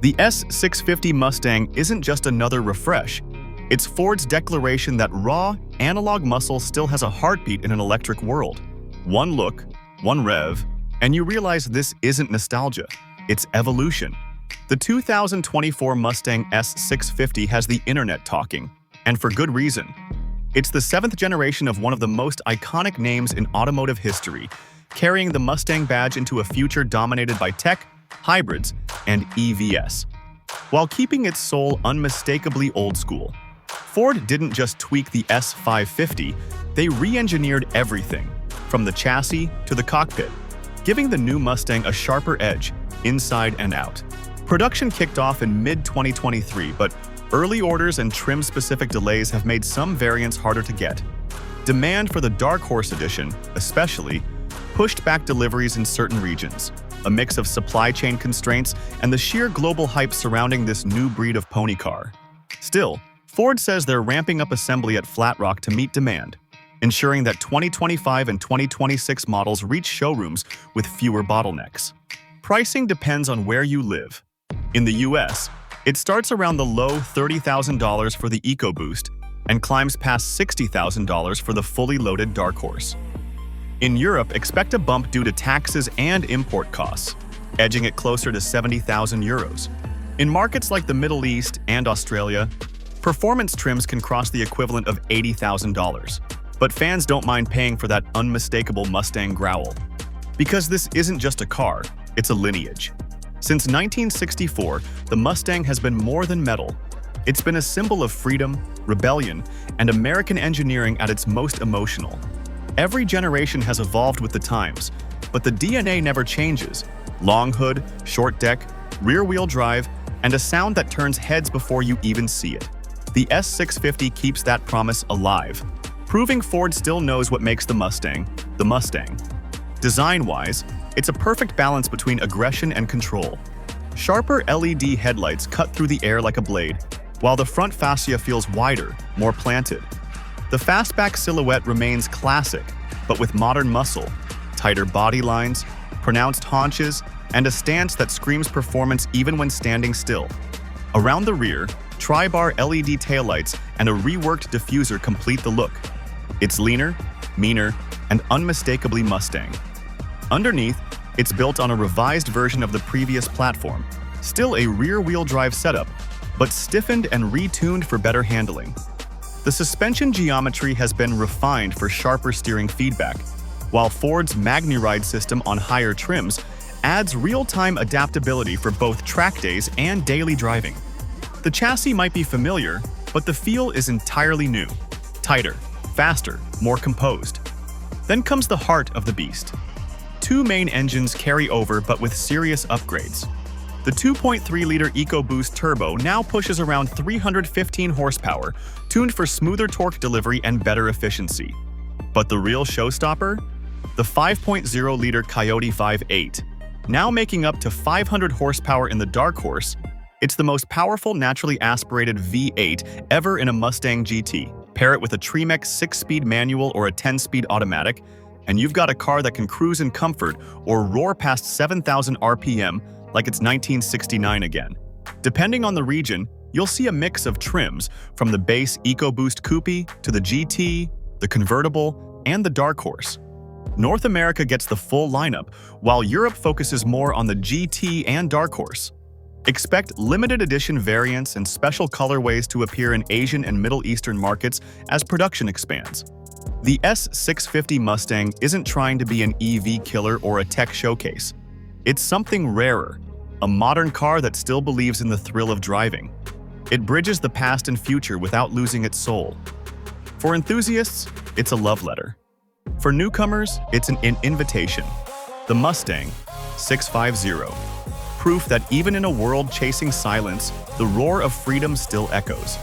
The S650 Mustang isn't just another refresh. It's Ford's declaration that raw, analog muscle still has a heartbeat in an electric world. One look, one rev, and you realize this isn't nostalgia, it's evolution. The 2024 Mustang S650 has the internet talking, and for good reason. It's the seventh generation of one of the most iconic names in automotive history, carrying the Mustang badge into a future dominated by tech, hybrids, and EVs. While keeping its soul unmistakably old school, Ford didn't just tweak the S550, they re-engineered everything, from the chassis to the cockpit, giving the new Mustang a sharper edge, inside and out. Production kicked off in mid-2023, but early orders and trim-specific delays have made some variants harder to get. Demand for the Dark Horse edition, especially, pushed back deliveries in certain regions, a mix of supply chain constraints and the sheer global hype surrounding this new breed of pony car. Still, Ford says they're ramping up assembly at Flat Rock to meet demand, ensuring that 2025 and 2026 models reach showrooms with fewer bottlenecks. Pricing depends on where you live. In the US, it starts around the low $30,000 for the EcoBoost and climbs past $60,000 for the fully loaded Dark Horse. In Europe, expect a bump due to taxes and import costs, edging it closer to 70,000 euros. In markets like the Middle East and Australia, performance trims can cross the equivalent of $80,000. But fans don't mind paying for that unmistakable Mustang growl. Because this isn't just a car, it's a lineage. Since 1964, the Mustang has been more than metal. It's been a symbol of freedom, rebellion, and American engineering at its most emotional. Every generation has evolved with the times, but the DNA never changes. Long hood, short deck, rear-wheel drive, and a sound that turns heads before you even see it. The S650 keeps that promise alive, proving Ford still knows what makes the Mustang. Design-wise, it's a perfect balance between aggression and control. Sharper LED headlights cut through the air like a blade, while the front fascia feels wider, more planted. The fastback silhouette remains classic, but with modern muscle, tighter body lines, pronounced haunches, and a stance that screams performance even when standing still. Around the rear, tri-bar LED taillights and a reworked diffuser complete the look. It's leaner, meaner, and unmistakably Mustang. Underneath, it's built on a revised version of the previous platform, still a rear-wheel drive setup, but stiffened and retuned for better handling. The suspension geometry has been refined for sharper steering feedback, while Ford's MagniRide system on higher trims adds real-time adaptability for both track days and daily driving. The chassis might be familiar, but the feel is entirely new, tighter, faster, more composed. Then comes the heart of the beast. Two main engines carry over but with serious upgrades. The 2.3-liter EcoBoost turbo now pushes around 315 horsepower, tuned for smoother torque delivery and better efficiency. But the real showstopper? The 5.0-liter Coyote 5.8. Now making up to 500 horsepower in the Dark Horse, it's the most powerful naturally aspirated V8 ever in a Mustang GT. Pair it with a Tremec 6-speed manual or a 10-speed automatic, and you've got a car that can cruise in comfort or roar past 7,000 RPM like it's 1969 again. Depending on the region, you'll see a mix of trims, from the base EcoBoost Coupe to the GT, the convertible, and the Dark Horse. North America gets the full lineup, while Europe focuses more on the GT and Dark Horse. Expect limited edition variants and special colorways to appear in Asian and Middle Eastern markets as production expands. The S650 Mustang isn't trying to be an EV killer or a tech showcase. It's something rarer, a modern car that still believes in the thrill of driving. It bridges the past and future without losing its soul. For enthusiasts, it's a love letter. For newcomers, it's an invitation. The Mustang 650. Proof that even in a world chasing silence, the roar of freedom still echoes.